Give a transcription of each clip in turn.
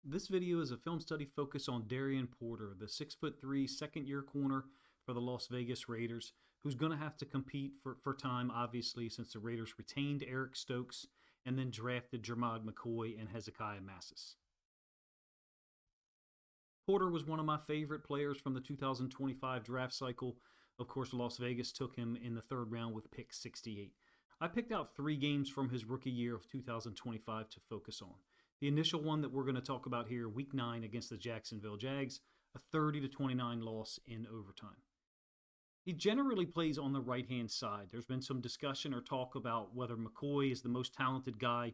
This video is a film study focused on Darien Porter, the 6'3" second-year corner for the Las Vegas Raiders, who's going to have to compete for time, obviously, since the Raiders retained Eric Stokes and then drafted Jermod McCoy and Hezekiah Massis. Porter was one of my favorite players from the 2025 draft cycle. Of course, Las Vegas took him in the third round with pick 68. I picked out 3 games from his rookie year of 2025 to focus on. The initial one that we're going to talk about here, Week 9 against the Jacksonville Jags, a 30-29 loss in overtime. He generally plays on the right-hand side. There's been some discussion or talk about whether McCoy is the most talented guy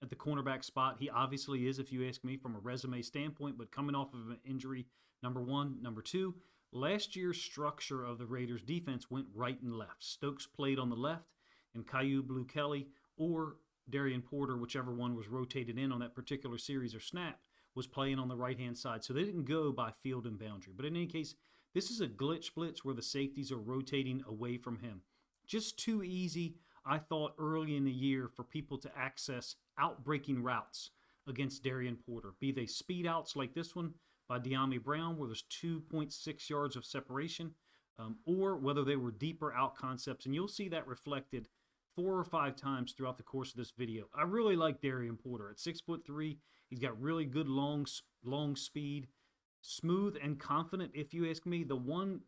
at the cornerback spot. He obviously is, if you ask me, from a resume standpoint, but coming off of an injury, number one. Number two, last year's structure of the Raiders' defense went right and left. Stokes played on the left, and Caillou Blue-Kelly or Darien Porter, whichever one was rotated in on that particular series or snap, was playing on the right-hand side. So they didn't go by field and boundary. But in any case, this is a glitch blitz where the safeties are rotating away from him. Just too easy, I thought, early in the year for people to access out-breaking routes against Darien Porter, be they speed outs like this one by Dyami Brown, where there's 2.6 yards of separation, or whether they were deeper out concepts. And you'll see that reflected 4 or 5 times throughout the course of this video. I really like Darien Porter. At 6'3", he's got really good long speed, smooth and confident, if you ask me. The one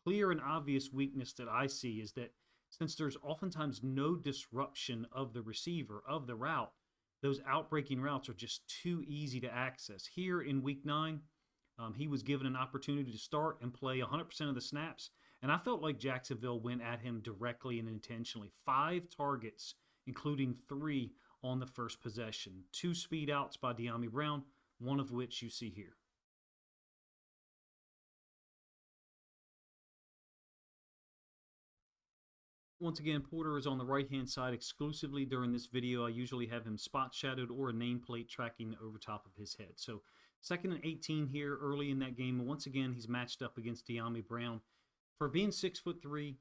clear and obvious weakness that I see is that since there's oftentimes no disruption of the receiver, of the route, those outbreaking routes are just too easy to access. Here in Week 9, he was given an opportunity to start and play 100% of the snaps, and I felt like Jacksonville went at him directly and intentionally. 5 targets, including 3 on the first possession. 2 speed outs by Dyami Brown, one of which you see here. Once again, Porter is on the right-hand side exclusively during this video. I usually have him spot shadowed or a nameplate tracking over top of his head. So 2nd and 18 here early in that game. Once again, he's matched up against Dyami Brown. For being 6'3",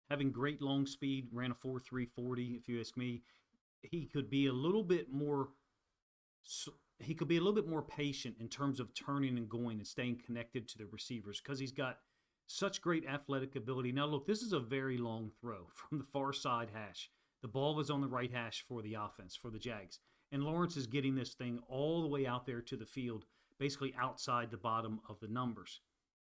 having great long speed, ran a 4.3 40, if you ask me, he could be a little bit more patient in terms of turning and going and staying connected to the receivers because he's got such great athletic ability. Now, look, this is a very long throw from the far side hash. The ball was on the right hash for the offense, for the Jags. And Lawrence is getting this thing all the way out there to the field, basically outside the bottom of the numbers.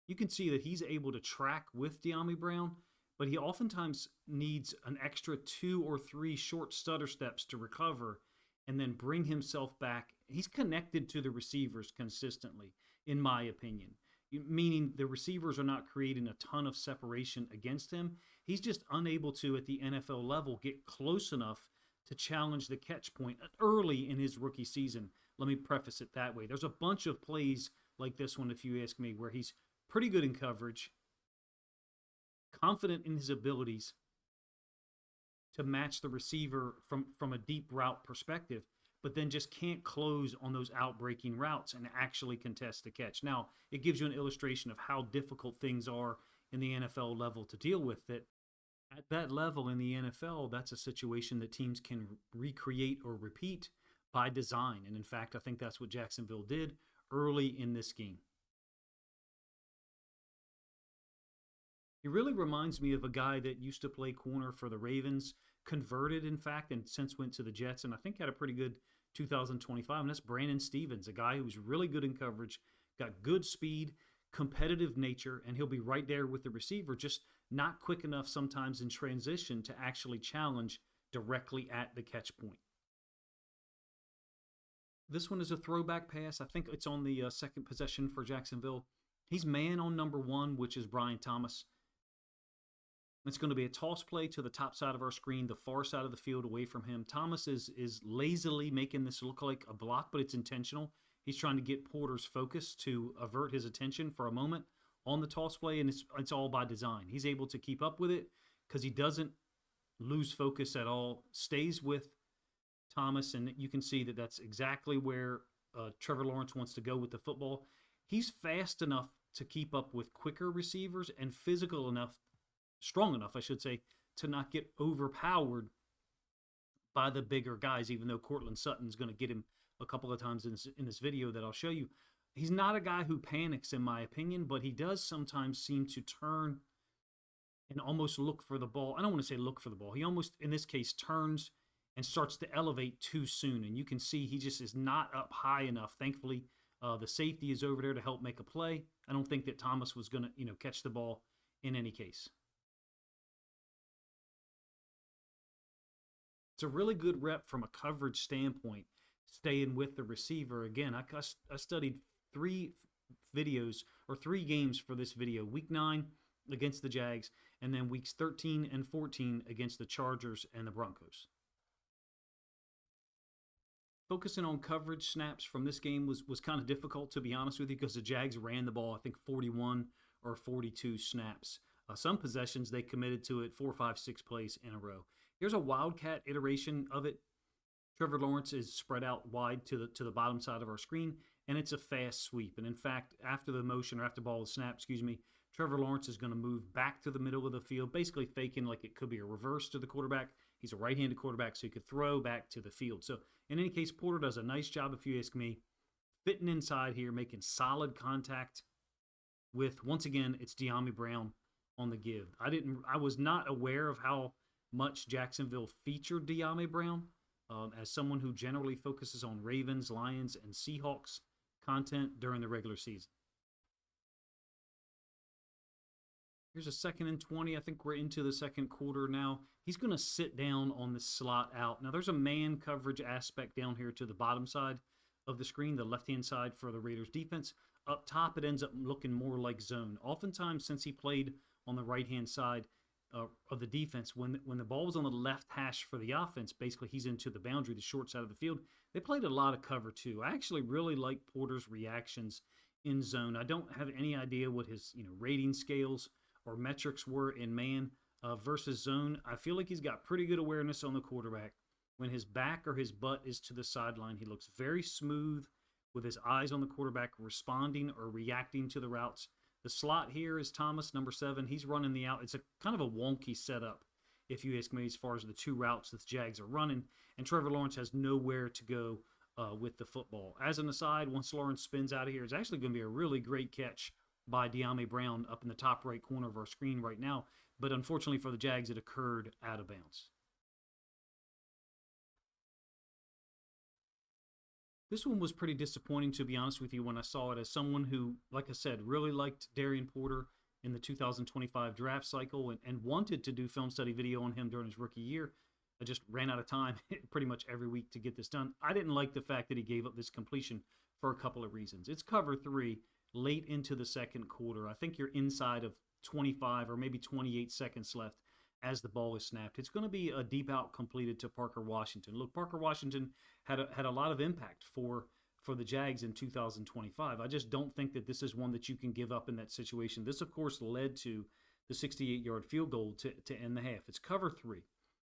You can see that he's able to track with Dyami Brown, but he oftentimes needs an extra 2 or 3 short stutter steps to recover and then bring himself back. He's connected to the receivers consistently, in my opinion, meaning the receivers are not creating a ton of separation against him. He's just unable to, at the NFL level, get close enough to challenge the catch point early in his rookie season. Let me preface it that way. There's a bunch of plays like this one, if you ask me, where he's pretty good in coverage, confident in his abilities to match the receiver from a deep route perspective, but then just can't close on those outbreaking routes and actually contest the catch. Now, it gives you an illustration of how difficult things are in the NFL level to deal with. That at that level in the NFL, that's a situation that teams can recreate or repeat by design. And in fact, I think that's what Jacksonville did early in this game. He really reminds me of a guy that used to play corner for the Ravens, converted, in fact, and since went to the Jets, and I think had a pretty good 2025, and that's Brandon Stevens, a guy who's really good in coverage, got good speed, competitive nature, and he'll be right there with the receiver, just not quick enough sometimes in transition to actually challenge directly at the catch point. This one is a throwback pass. I think it's on the second possession for Jacksonville. He's man on number 1, which is Brian Thomas. It's going to be a toss play to the top side of our screen, the far side of the field away from him. Thomas is lazily making this look like a block, but it's intentional. He's trying to get Porter's focus to avert his attention for a moment on the toss play, and it's all by design. He's able to keep up with it because he doesn't lose focus at all, stays with Thomas, and you can see that that's exactly where Trevor Lawrence wants to go with the football. He's fast enough to keep up with quicker receivers and physical enough, strong enough, I should say, to not get overpowered by the bigger guys, even though Cortland Sutton's going to get him a couple of times in this video that I'll show you. He's not a guy who panics, in my opinion, but he does sometimes seem to turn and almost look for the ball. I don't want to say look for the ball. He almost, in this case, turns and starts to elevate too soon. And you can see he just is not up high enough. Thankfully, the safety is over there to help make a play. I don't think that Thomas was going to, catch the ball in any case. It's a really good rep from a coverage standpoint, staying with the receiver. Again, I studied 3 videos or 3 games for this video. Week 9 against the Jags, and then weeks 13 and 14 against the Chargers and the Broncos. Focusing on coverage snaps from this game was kind of difficult, to be honest with you, because the Jags ran the ball, I think, 41 or 42 snaps. Some possessions, they committed to it 4, 5, 6 plays in a row. Here's a Wildcat iteration of it. Trevor Lawrence is spread out wide to the bottom side of our screen, and it's a fast sweep. And in fact, after the motion, or after the ball is snapped, Trevor Lawrence is going to move back to the middle of the field, basically faking like it could be a reverse to the quarterback. He's a right-handed quarterback, so he could throw back to the field. So in any case, Porter does a nice job, if you ask me, fitting inside here, making solid contact with, once again, it's Dyami Brown on the give. I was not aware of how much Jacksonville featured Dyami Brown. As someone who generally focuses on Ravens, Lions, and Seahawks content during the regular season. Here's a 2nd and 20. I think we're into the second quarter now. He's going to sit down on the slot out. Now, there's a man coverage aspect down here to the bottom side of the screen, the left-hand side for the Raiders defense. Up top, it ends up looking more like zone. Oftentimes, since he played on the right-hand side of the defense, when the ball was on the left hash for the offense, basically he's into the boundary, the short side of the field, they played a lot of cover too. I actually really like Porter's reactions in zone. I don't have any idea what his rating scales or metrics were in man versus zone. I feel like he's got pretty good awareness on the quarterback. When his back or his butt is to the sideline, he looks very smooth with his eyes on the quarterback, responding or reacting to the routes. The slot here is Thomas, number 7. He's running the out. It's a kind of a wonky setup, if you ask me, as far as the 2 routes that the Jags are running. And Trevor Lawrence has nowhere to go with the football. As an aside, once Lawrence spins out of here, it's actually going to be a really great catch by Dyami Brown up in the top right corner of our screen right now. But unfortunately for the Jags, it occurred out of bounds. This one was pretty disappointing, to be honest with you, when I saw it, as someone who, like I said, really liked Darien Porter in the 2025 draft cycle and wanted to do film study video on him during his rookie year. I just ran out of time pretty much every week to get this done. I didn't like the fact that he gave up this completion for a couple of reasons. It's cover 3 late into the second quarter. I think you're inside of 25 or maybe 28 seconds left as the ball is snapped. It's going to be a deep out completed to Parker Washington. Look, Parker Washington had a lot of impact for the Jags in 2025. I just don't think that this is one that you can give up in that situation. This, of course, led to the 68-yard field goal to end the half. It's cover 3.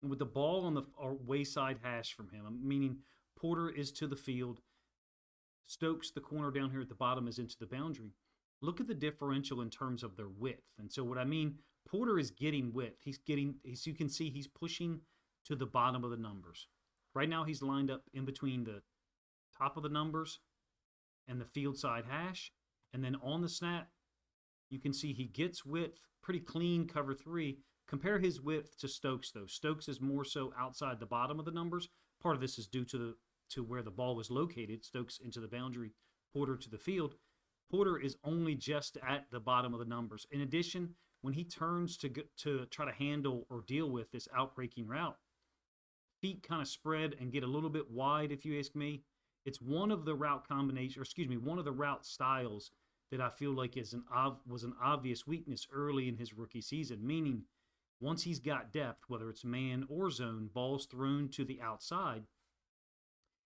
And with the ball on the wayside hash from him, meaning Porter is to the field, Stokes, the corner down here at the bottom, is into the boundary. Look at the differential in terms of their width. And so what I mean, Porter is getting width. As you can see, he's pushing to the bottom of the numbers. Right now, he's lined up in between the top of the numbers and the field side hash. And then on the snap, you can see he gets width, pretty clean cover 3. Compare his width to Stokes, though. Stokes is more so outside the bottom of the numbers. Part of this is due to where the ball was located. Stokes into the boundary, Porter to the field. Porter is only just at the bottom of the numbers. In addition, when he turns to try to handle or deal with this outbreaking route, feet kind of spread and get a little bit wide, if you ask me. It's one of the route one of the route styles that I feel like was an obvious weakness early in his rookie season, meaning once he's got depth, whether it's man or zone, balls thrown to the outside,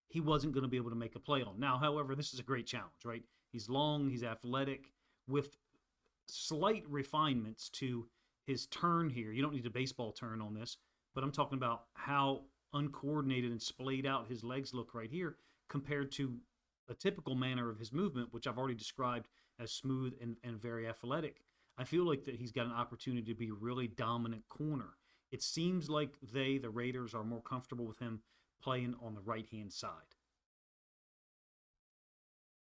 he wasn't going to be able to make a play on. Now, however, this is a great challenge, right? He's long, he's athletic, with slight refinements to his turn here. You don't need a baseball turn on this, but I'm talking about how uncoordinated and splayed out his legs look right here compared to a typical manner of his movement, which I've already described as smooth and very athletic. I feel like that he's got an opportunity to be a really dominant corner. It seems like the Raiders, are more comfortable with him playing on the right-hand side.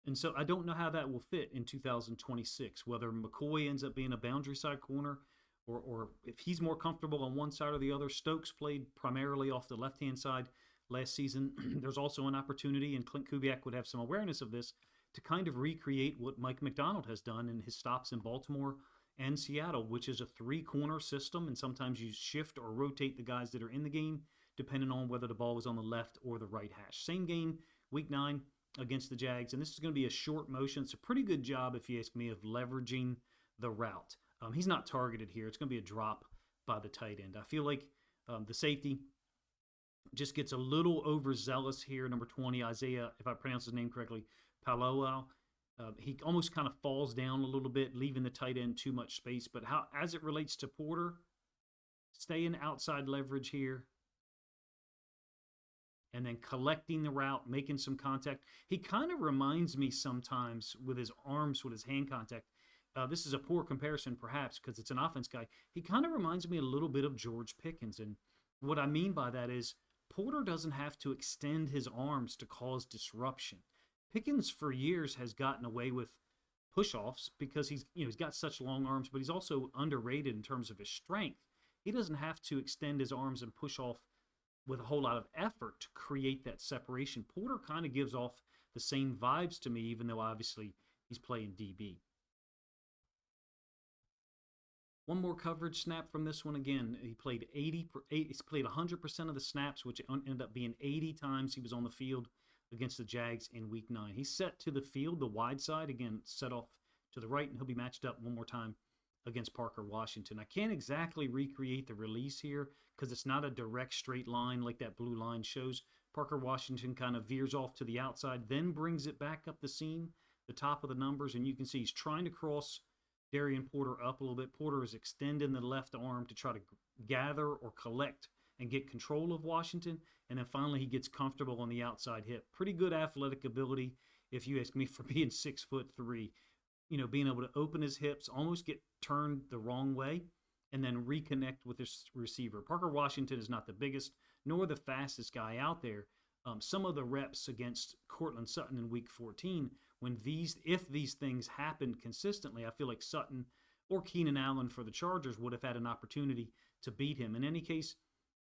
And so I don't know how that will fit in 2026, whether McCoy ends up being a boundary side corner or if he's more comfortable on one side or the other. Stokes played primarily off the left-hand side last season. There's also an opportunity, and Clint Kubiak would have some awareness of this, to kind of recreate what Mike McDonald has done in his stops in Baltimore and Seattle, which is a three-corner system, and sometimes you shift or rotate the guys that are in the game depending on whether the ball was on the left or the right hash. Same game, Week 9 against the Jags, and this is going to be a short motion. It's a pretty good job, if you ask me, of leveraging the route. He's not targeted here. It's going to be a drop by the tight end. I feel like the safety just gets a little overzealous here. Number 20, Isaiah, if I pronounce his name correctly, Paloa. He almost kind of falls down a little bit, leaving the tight end too much space. But as it relates to Porter, stay in outside leverage here. And then collecting the route, making some contact. He kind of reminds me sometimes with his arms, with his hand contact. This is a poor comparison, perhaps, because it's an offense guy. He kind of reminds me a little bit of George Pickens. And what I mean by that is Porter doesn't have to extend his arms to cause disruption. Pickens, for years, has gotten away with push-offs because he's got such long arms, but he's also underrated in terms of his strength. He doesn't have to extend his arms and push off with a whole lot of effort to create that separation. Porter kind of gives off the same vibes to me, even though obviously he's playing DB. One more coverage snap from this one. Again, he played 100% of the snaps, which ended up being 80 times he was on the field against the Jags in Week 9. He's set to the field, the wide side, again, set off to the right, and he'll be matched up one more time against Parker Washington. I can't exactly recreate the release here because it's not a direct straight line like that blue line shows. Parker Washington kind of veers off to the outside, then brings it back up the seam, the top of the numbers, and you can see he's trying to cross Darien Porter up a little bit. Porter is extending the left arm to try to gather or collect and get control of Washington, and then finally he gets comfortable on the outside hip. Pretty good athletic ability, if you ask me, for being 6'3". Being able to open his hips, almost get turned the wrong way, and then reconnect with his receiver. Parker Washington is not the biggest nor the fastest guy out there. Some of the reps against Cortland Sutton in Week 14, if these things happened consistently, I feel like Sutton or Keenan Allen for the Chargers would have had an opportunity to beat him. In any case,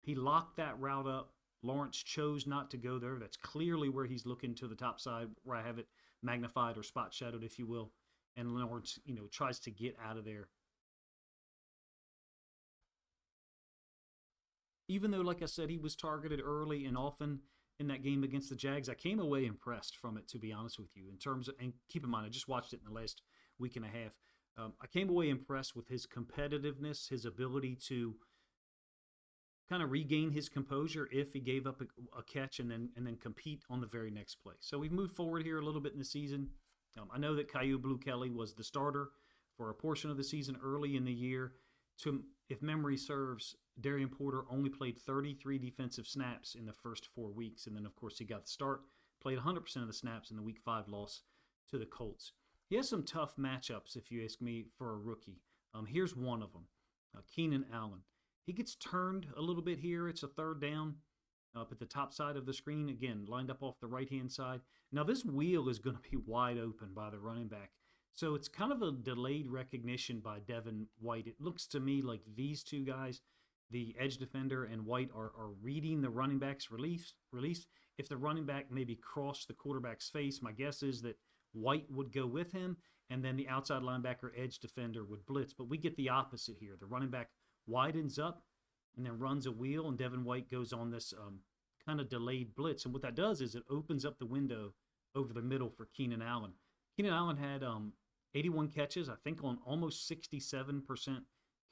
he locked that route up. Lawrence chose not to go there. That's clearly where he's looking to the top side, where I have it magnified or spot shadowed, if you will. And Lawrence, tries to get out of there. Even though, like I said, he was targeted early and often in that game against the Jags, I came away impressed from it, to be honest with you. In terms of, and keep in mind, I just watched it in the last week and a half. I came away impressed with his competitiveness, his ability to kind of regain his composure if he gave up a catch and then compete on the very next play. So we've moved forward here a little bit in the season. I know that Caillou Blue Kelly was the starter for a portion of the season early in the year. If memory serves, Darien Porter only played 33 defensive snaps in the first 4 weeks. And then, of course, he got the start, played 100% of the snaps in the Week 5 loss to the Colts. He has some tough matchups, if you ask me, for a rookie. Here's one of them, Keenan Allen. He gets turned a little bit here. It's a third down up at the top side of the screen. Again, lined up off the right-hand side. Now, this wheel is going to be wide open by the running back. So it's kind of a delayed recognition by Devin White. It looks to me like these two guys, the edge defender and White, are reading the running back's release. If the running back maybe crossed the quarterback's face, my guess is that White would go with him, and then the outside linebacker edge defender would blitz. But we get the opposite here. The running back widens up and then runs a wheel, and Devin White goes on this kind of delayed blitz. And what that does is it opens up the window over the middle for Keenan Allen. Keenan Allen had 81 catches, I think, on almost 67%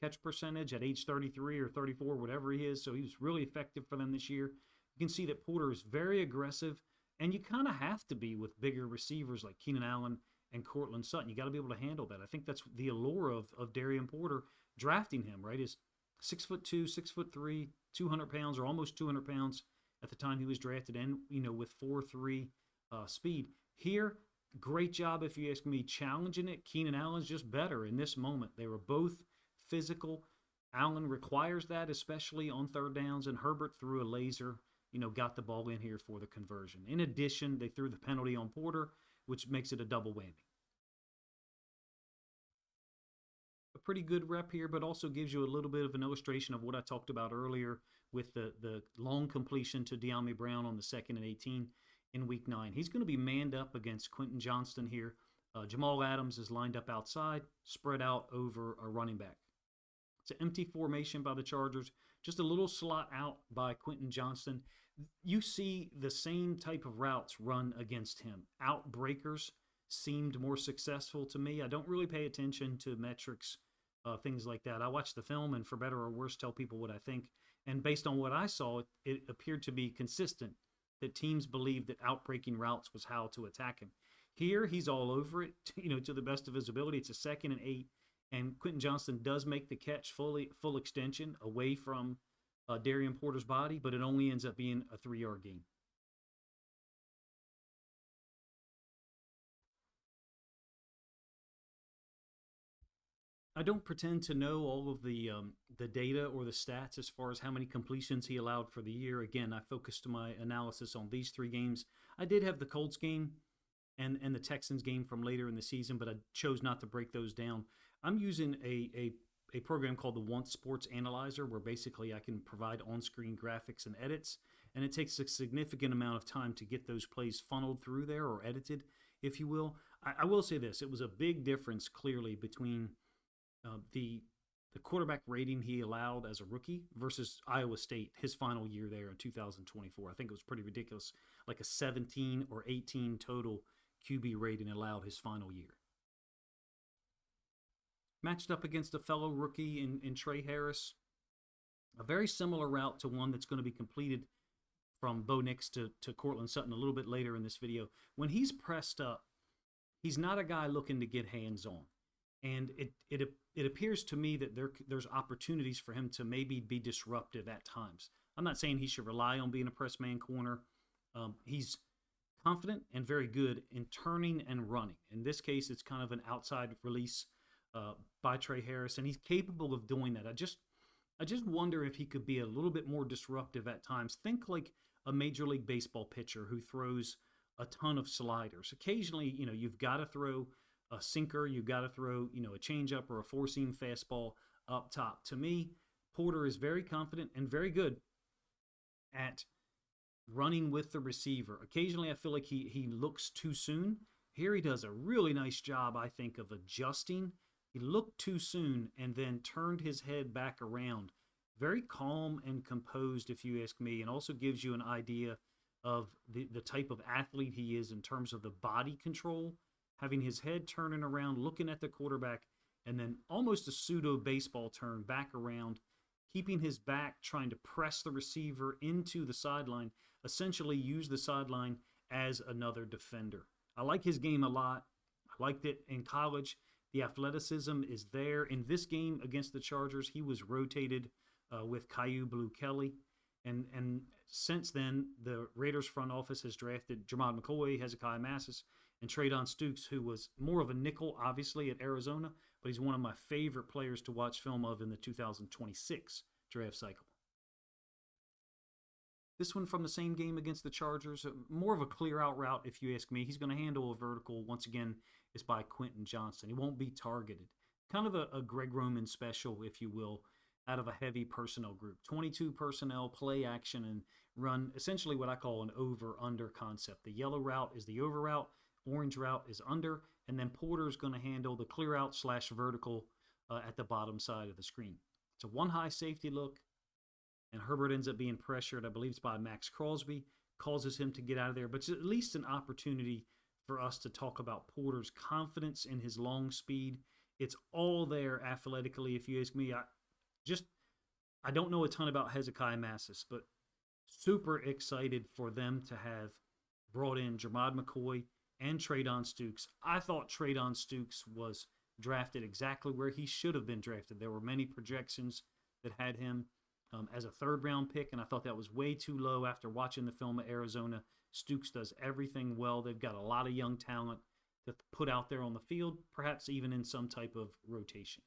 catch percentage at age 33 or 34, whatever he is. So he was really effective for them this year. You can see that Porter is very aggressive, and you kind of have to be with bigger receivers like Keenan Allen and Cortland Sutton. You got to be able to handle that. I think that's the allure of Darien Porter drafting him, right? Is 6'2", 6'3", 200 pounds or almost 200 pounds at the time he was drafted, and with 4.3 speed. Here, great job, if you ask me, challenging it. Keenan Allen's just better in this moment. They were both physical. Allen requires that, especially on third downs, and Herbert threw a laser, got the ball in here for the conversion. In addition, they threw the penalty on Porter, which makes it a double whammy. A pretty good rep here, but also gives you a little bit of an illustration of what I talked about earlier with the long completion to De'Ami Brown on the 2nd and 18 in Week 9. He's going to be manned up against Quentin Johnston here. Jamal Adams is lined up outside, spread out over a running back. It's an empty formation by the Chargers, just a little slot out by Quentin Johnston. You see the same type of routes run against him. Outbreakers seemed more successful to me. I don't really pay attention to metrics, things like that. I watch the film and for better or worse tell people what I think. And based on what I saw, it appeared to be consistent that teams believed that outbreaking routes was how to attack him. Here, he's all over it, to the best of his ability. It's a 2nd and 8, and Quentin Johnston does make the catch full extension away from Darien Porter's body, but it only ends up being a 3-yard gain. I don't pretend to know all of the data or the stats as far as how many completions he allowed for the year. Again, I focused my analysis on these 3 games. I did have the Colts game and the Texans game from later in the season, but I chose not to break those down. I'm using a program called the Once Sports Analyser, where basically I can provide on-screen graphics and edits, and it takes a significant amount of time to get those plays funneled through there or edited, if you will. I will say this. It was a big difference, clearly, between the quarterback rating he allowed as a rookie versus Iowa State, his final year there in 2024. I think it was pretty ridiculous, like a 17 or 18 total QB rating allowed his final year. Matched up against a fellow rookie in Trey Harris. A very similar route to one that's going to be completed from Bo Nix to Cortland Sutton a little bit later in this video. When he's pressed up, he's not a guy looking to get hands-on. And it appears to me that there's opportunities for him to maybe be disruptive at times. I'm not saying he should rely on being a press man corner. He's confident and very good in turning and running. In this case, it's kind of an outside release by Trey Harris, and he's capable of doing that. I just wonder if he could be a little bit more disruptive at times. Think like a Major League Baseball pitcher who throws a ton of sliders. Occasionally, you've got to throw a sinker, you've got to throw, a changeup or a four-seam fastball up top. To me, Porter is very confident and very good at running with the receiver. Occasionally, I feel like he looks too soon. Here he does a really nice job, I think, of adjusting. He looked too soon and then turned his head back around. Very calm and composed, if you ask me, and also gives you an idea of the type of athlete he is in terms of the body control, having his head turning around, looking at the quarterback, and then almost a pseudo baseball turn back around, keeping his back, trying to press the receiver into the sideline, essentially use the sideline as another defender. I like his game a lot. I liked it in college. The athleticism is there. In this game against the Chargers, he was rotated with Caillou Blue Kelly. And since then, the Raiders front office has drafted Jermod McCoy, Hezekiah Massis, and Treydon Stukes, who was more of a nickel, obviously, at Arizona, but he's one of my favorite players to watch film of in the 2026 draft cycle. This one from the same game against the Chargers, more of a clear-out route, if you ask me. He's going to handle a vertical. Once again, it's by Quentin Johnston. He won't be targeted. Kind of a Greg Roman special, if you will, out of a heavy personnel group. 22 personnel, play action, and run essentially what I call an over-under concept. The yellow route is the over route, orange route is under, and then Porter's going to handle the clear-out / vertical at the bottom side of the screen. It's a one-high safety look, and Herbert ends up being pressured, I believe it's by Max Crosby, causes him to get out of there. But it's at least an opportunity for us to talk about Porter's confidence in his long speed. It's all there athletically, if you ask me. I don't know a ton about Hezekiah Massis, but super excited for them to have brought in Jermod McCoy and Treydon Stukes. I thought Treydon Stukes was drafted exactly where he should have been drafted. There were many projections that had him as a third-round pick, and I thought that was way too low after watching the film of Arizona. Stukes does everything well. They've got a lot of young talent to put out there on the field, perhaps even in some type of rotation.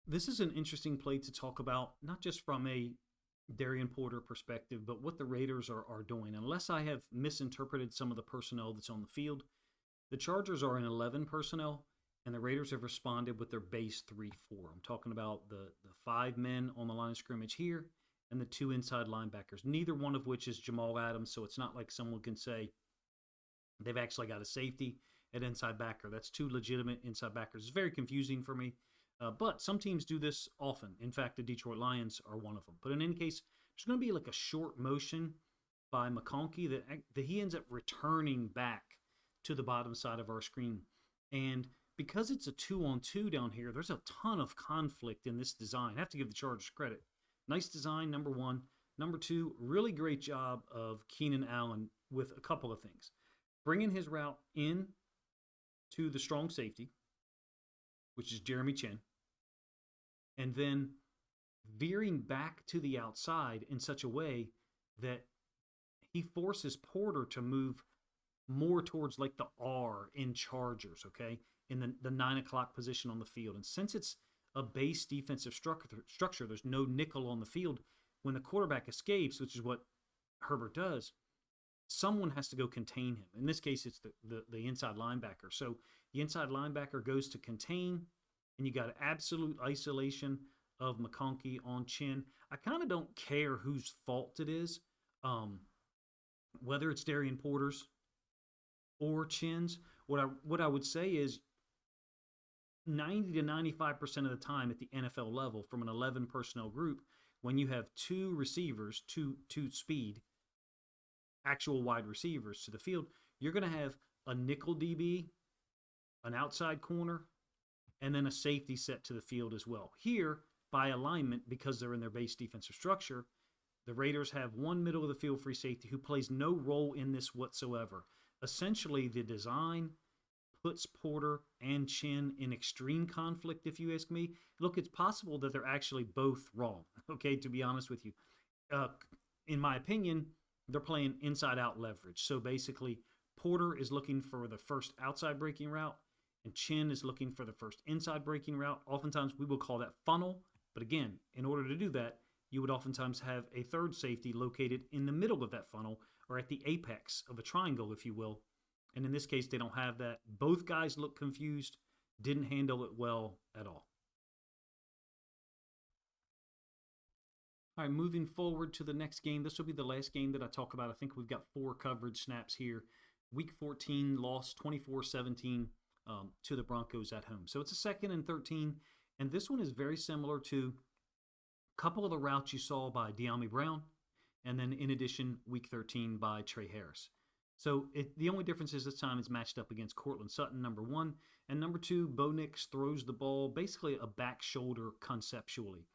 This is an interesting play to talk about, not just from a Darien Porter perspective, but what the Raiders are doing. Unless I have misinterpreted some of the personnel that's on the field, the Chargers are in 11 personnel, and the Raiders have responded with their base 3-4. I'm talking about the 5 men on the line of scrimmage here and the 2 inside linebackers, neither one of which is Jamal Adams, so it's not like someone can say they've actually got a safety at inside backer. That's 2 legitimate inside backers. It's very confusing for me. But some teams do this often. In fact, the Detroit Lions are one of them. But in any case, there's going to be like a short motion by McConkey that he ends up returning back to the bottom side of our screen. And because it's a 2-on-2 down here, there's a ton of conflict in this design. I have to give the Chargers credit. Nice design, number one. Number two, really great job of Keenan Allen with a couple of things. Bringing his route in to the strong safety, which is Jeremy Chin, and then veering back to the outside in such a way that he forces Porter to move more towards like the R in Chargers, okay, in the 9 o'clock position on the field. And since it's a base defensive structure, there's no nickel on the field. When the quarterback escapes, which is what Herbert does, someone has to go contain him. In this case, it's the inside linebacker. So the inside linebacker goes to contain, and you got absolute isolation of McConkey on Chin. I kind of don't care whose fault it is, whether it's Darien Porter's or Chin's. What I would say is 90 to 95% of the time at the NFL level, from an 11 personnel group, when you have 2 receivers, two speed, actual wide receivers to the field, you're going to have a nickel DB, an outside corner, and then a safety set to the field as well. Here, by alignment, because they're in their base defensive structure, the Raiders have 1 middle of the field free safety who plays no role in this whatsoever. Essentially, the design puts Porter and Chin in extreme conflict, if you ask me. Look, it's possible that they're actually both wrong, okay, to be honest with you. In my opinion, they're playing inside-out leverage. So basically, Porter is looking for the first outside breaking route, and Chin is looking for the first inside breaking route. Oftentimes, we will call that funnel. But again, in order to do that, you would oftentimes have a third safety located in the middle of that funnel, or at the apex of a triangle, if you will. And in this case, they don't have that. Both guys look confused, didn't handle it well at all. All right, moving forward to the next game. This will be the last game that I talk about. I think we've got 4 coverage snaps here. Week 14 loss 24-17 to the Broncos at home. So it's a 2nd and 13, and this one is very similar to a couple of the routes you saw by De'Ami Brown, and then in addition, Week 13 by Trey Harris. So the only difference is this time it's matched up against Cortland Sutton, number 1, and number 2, Bo Nix throws the ball basically a back shoulder conceptually.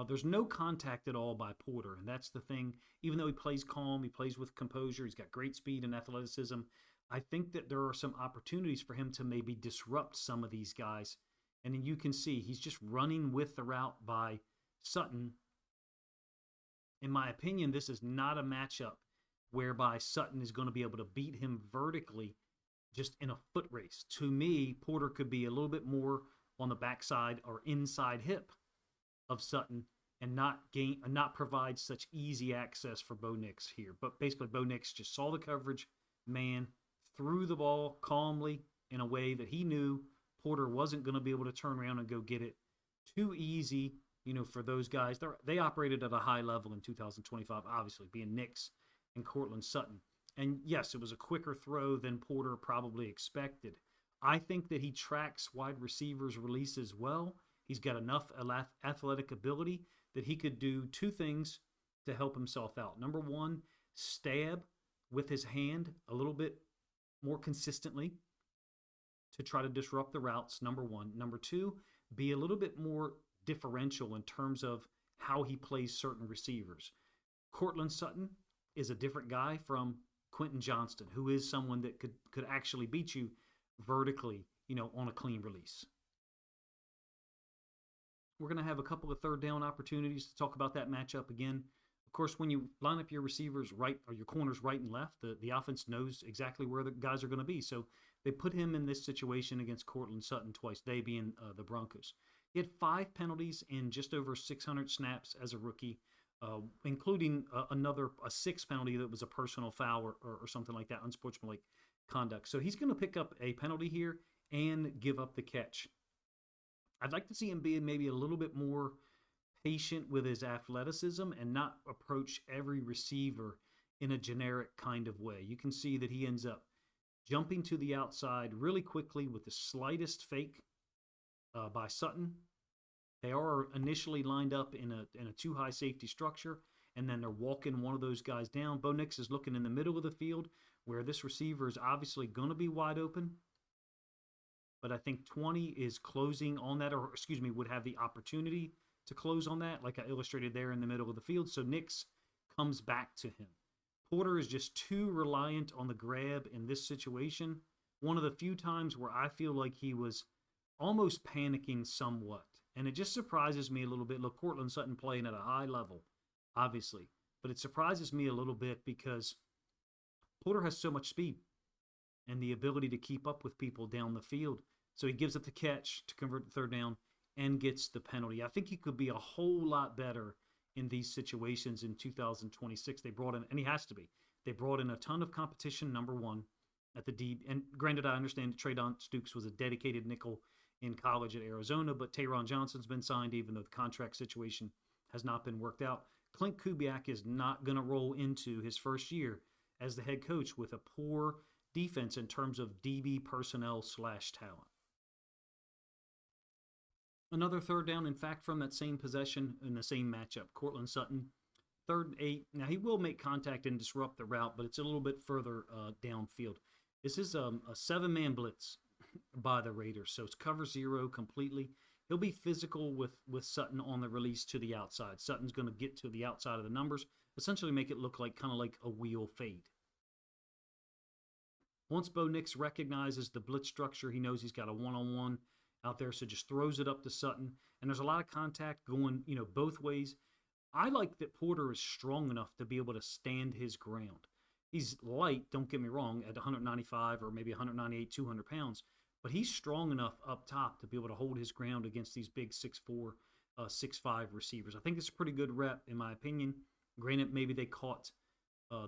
There's no contact at all by Porter, and that's the thing. Even though he plays calm, he plays with composure, he's got great speed and athleticism, I think that there are some opportunities for him to maybe disrupt some of these guys. And then you can see he's just running with the route by Sutton. In my opinion, this is not a matchup whereby Sutton is going to be able to beat him vertically just in a foot race. To me, Porter could be a little bit more on the backside or inside hip of Sutton and not provide such easy access for Bo Nix here. But basically, Bo Nix just saw the coverage man, threw the ball calmly in a way that he knew Porter wasn't going to be able to turn around and go get it. Too easy, for those guys. They operated at a high level in 2025, obviously, being Nix and Cortland Sutton. And yes, it was a quicker throw than Porter probably expected. I think that he tracks wide receivers' releases well. He's got enough athletic ability that he could do 2 things to help himself out. Number 1, stab with his hand a little bit more consistently to try to disrupt the routes, number 1. Number 2, be a little bit more differential in terms of how he plays certain receivers. Cortland Sutton is a different guy from Quentin Johnston, who is someone that could actually beat you vertically, on a clean release. We're going to have a couple of third down opportunities to talk about that matchup again. Of course, when you line up your receivers right or your corners right and left, the offense knows exactly where the guys are going to be. So they put him in this situation against Cortland Sutton twice, they being the Broncos. He had 5 penalties in just over 600 snaps as a rookie. including a sixth penalty that was a personal foul or something like that, unsportsmanlike conduct. So he's going to pick up a penalty here and give up the catch. I'd like to see him be maybe a little bit more patient with his athleticism and not approach every receiver in a generic kind of way. You can see that he ends up jumping to the outside really quickly with the slightest fake by Sutton. They are initially lined up in a too high safety structure, and then they're walking one of those guys down. Bo Nix is looking in the middle of the field where this receiver is obviously going to be wide open. But I think 20 is closing on that, or excuse me, would have the opportunity to close on that, like I illustrated there in the middle of the field. So Nix comes back to him. Porter is just too reliant on the grab in this situation. One of the few times where I feel like he was almost panicking somewhat. And it just surprises me a little bit. Look, Courtland Sutton playing at a high level, obviously. But it surprises me a little bit because Porter has so much speed and the ability to keep up with people down the field. So he gives up the catch to convert the third down and gets the penalty. I think he could be a whole lot better in these situations in 2026. They brought in, and he has to be, they brought in a ton of competition, number one, at the D. And granted, I understand that Traydon Stukes was a dedicated nickel in college at Arizona, but Taron Johnson's been signed even though the contract situation has not been worked out. Clint Kubiak is not going to roll into his first year as the head coach with a poor defense in terms of DB personnel / talent. Another third down, in fact, from that same possession in the same matchup. Courtland Sutton, 3rd and 8. Now, he will make contact and disrupt the route, but it's a little bit further downfield. This is a 7-man blitz by the Raiders, so it's cover 0 completely. He'll be physical with Sutton on the release to the outside. Sutton's going to get to the outside of the numbers, essentially make it look like kind of like a wheel fade. Once Bo Nix recognizes the blitz structure, he knows he's got a one-on-one out there, so just throws it up to Sutton. And there's a lot of contact going, both ways. I like that Porter is strong enough to be able to stand his ground. He's light, don't get me wrong, at 195 or maybe 198, 200 pounds, but he's strong enough up top to be able to hold his ground against these big 6'4", 6'5" receivers. I think it's a pretty good rep, in my opinion. Granted, maybe they caught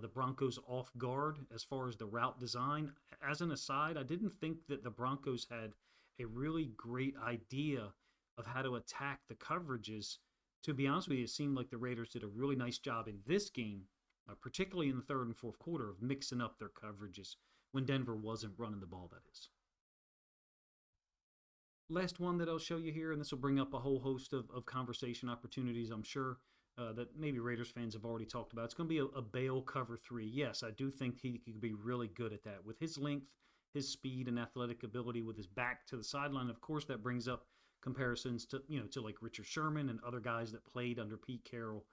the Broncos off guard as far as the route design. As an aside, I didn't think that the Broncos had a really great idea of how to attack the coverages. To be honest with you, it seemed like the Raiders did a really nice job in this game, particularly in the 3rd and 4th quarter, of mixing up their coverages when Denver wasn't running the ball, that is. Last one that I'll show you here, and this will bring up a whole host of conversation opportunities, I'm sure, that maybe Raiders fans have already talked about. It's going to be a bail cover 3. Yes, I do think he could be really good at that. With his length, his speed and athletic ability, with his back to the sideline, of course, that brings up comparisons to like Richard Sherman and other guys that played under Pete Carroll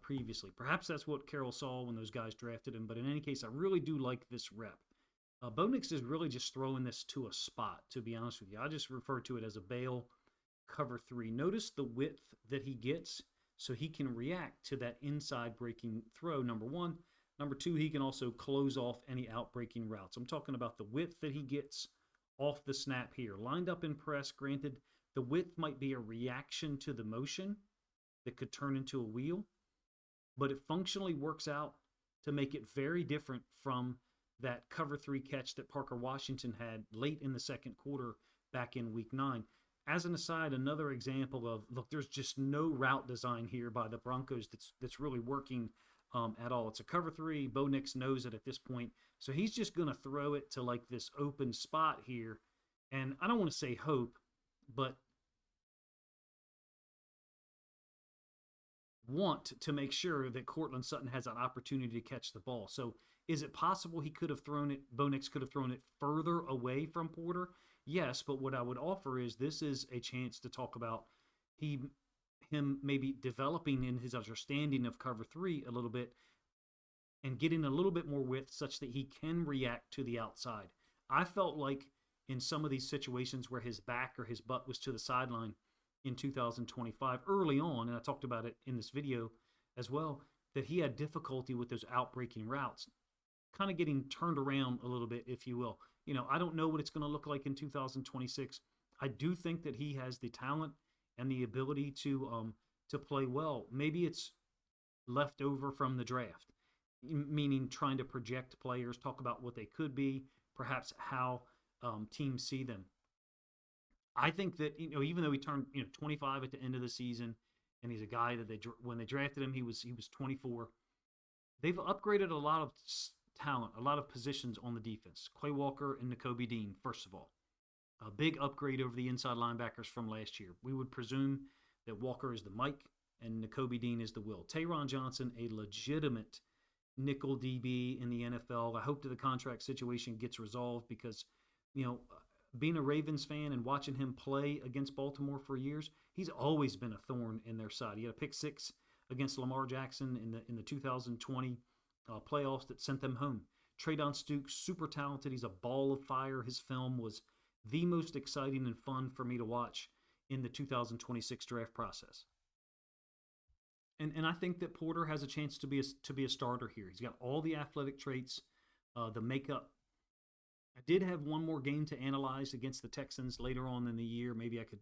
previously. Perhaps that's what Carroll saw when those guys drafted him, but in any case, I really do like this rep. Bo Nix is really just throwing this to a spot, to be honest with you. I just refer to it as a bail cover 3. Notice the width that he gets so he can react to that inside breaking throw, number one. Number 2, he can also close off any out-breaking routes. I'm talking about the width that he gets off the snap here. Lined up in press, granted, the width might be a reaction to the motion that could turn into a wheel, but it functionally works out to make it very different from that cover 3 catch that Parker Washington had late in the 2nd quarter back in Week 9. As an aside, another example of, look, there's just no route design here by the Broncos that's really working at all. It's a cover 3. Bo Nix knows it at this point. So he's just going to throw it to like this open spot here. And I don't want to say hope, but want to make sure that Courtland Sutton has an opportunity to catch the ball. So is it possible he could have thrown it, Bo Nix could have thrown it further away from Porter? Yes, but what I would offer is this is a chance to talk about him maybe developing in his understanding of cover 3 a little bit and getting a little bit more width such that he can react to the outside. I felt like in some of these situations where his back or his butt was to the sideline in 2025 early on, and I talked about it in this video as well, that he had difficulty with those outbreaking routes, kind of getting turned around a little bit, if you will. I don't know what it's going to look like in 2026. I do think that he has the talent and the ability to play well. Maybe it's left over from the draft, meaning trying to project players, talk about what they could be, perhaps how teams see them. I think that even though he turned 25 at the end of the season, and he's a guy that when they drafted him he was 24. They've upgraded a lot of talent, a lot of positions on the defense. Quay Walker and Nakobe Dean, first of all, a big upgrade over the inside linebackers from last year. We would presume that Walker is the Mike and Nakobe Dean is the Will. Taron Johnson, a legitimate nickel DB in the NFL. I hope that the contract situation gets resolved because, being a Ravens fan and watching him play against Baltimore for years, he's always been a thorn in their side. He had a pick six against Lamar Jackson in the 2020 playoffs that sent them home. Treydon Stukes, super talented. He's a ball of fire. His film was the most exciting and fun for me to watch in the 2026 draft process. And I think that Porter has a chance to be a starter here. He's got all the athletic traits, the makeup. I did have one more game to analyze against the Texans later on in the year. Maybe I could,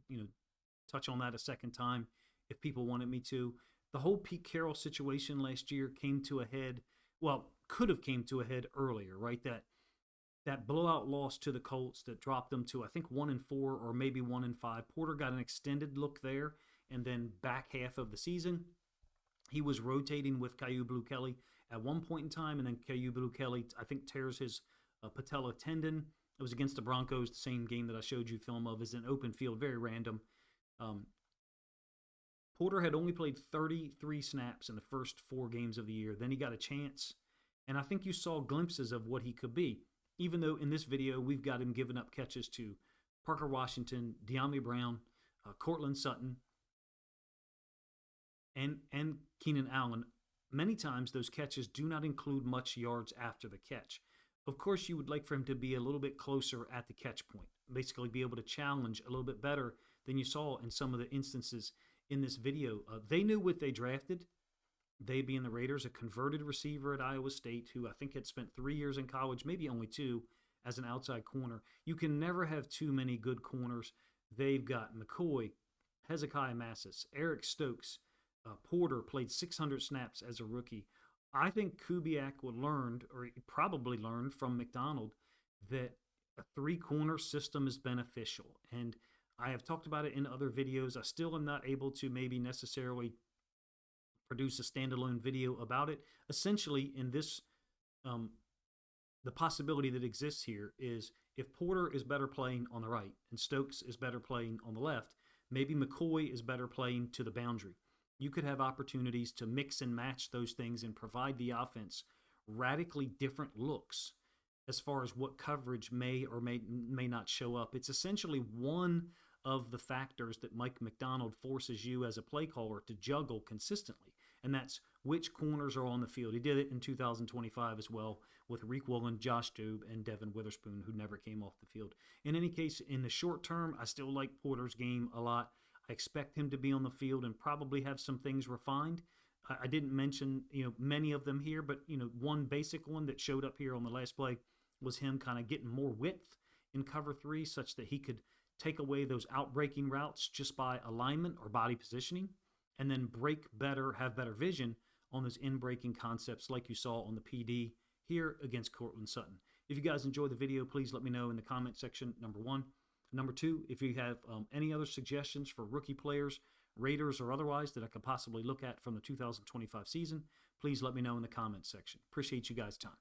touch on that a second time if people wanted me to. The whole Pete Carroll situation last year came to a head. Well, could have came to a head earlier, right? That blowout loss to the Colts that dropped them to, I think, 1-4 or maybe 1-5. Porter got an extended look there, and then back half of the season, he was rotating with Kyu Blu Kelly at one point in time, and then Kyu Blu Kelly, I think, tears his patella tendon. It was against the Broncos, the same game that I showed you film of. Is an open field, very random. Porter had only played 33 snaps in the first 4 games of the year. Then he got a chance, and I think you saw glimpses of what he could be, even though in this video we've got him giving up catches to Parker Washington, De'Ami Brown, Cortland Sutton, and Keenan Allen. Many times those catches do not include much yards after the catch. Of course, you would like for him to be a little bit closer at the catch point, basically be able to challenge a little bit better than you saw in some of the instances in this video. They knew what they drafted, they being the Raiders, a converted receiver at Iowa State who I think had spent 3 years in college, maybe only 2, as an outside corner. You can never have too many good corners. They've got McCoy, Hezekiah Massis, Eric Stokes, Porter played 600 snaps as a rookie. I think Kubiak learned, or he probably learned from McDonald, that a 3-corner system is beneficial. And I have talked about it in other videos. I still am not able to maybe necessarily produce a standalone video about it. Essentially, in this, the possibility that exists here is if Porter is better playing on the right and Stokes is better playing on the left, maybe McCoy is better playing to the boundary. You could have opportunities to mix and match those things and provide the offense radically different looks as far as what coverage may or may not show up. It's essentially one of the factors that Mike McDonald forces you as a play caller to juggle consistently, and that's which corners are on the field. He did it in 2025 as well with Reek Woolen, Josh Jobe, and Devin Witherspoon, who never came off the field. In any case, in the short term, I still like Porter's game a lot. I expect him to be on the field and probably have some things refined. I didn't mention, many of them here, but, one basic one that showed up here on the last play was him kind of getting more width in cover 3 such that he could take away those outbreaking routes just by alignment or body positioning, and then break better, have better vision on those in-breaking concepts like you saw on the PD here against Cortland Sutton. If you guys enjoyed the video, please let me know in the comment section, number 1. Number 2, if you have any other suggestions for rookie players, Raiders or otherwise, that I could possibly look at from the 2025 season, please let me know in the comments section. Appreciate you guys' time.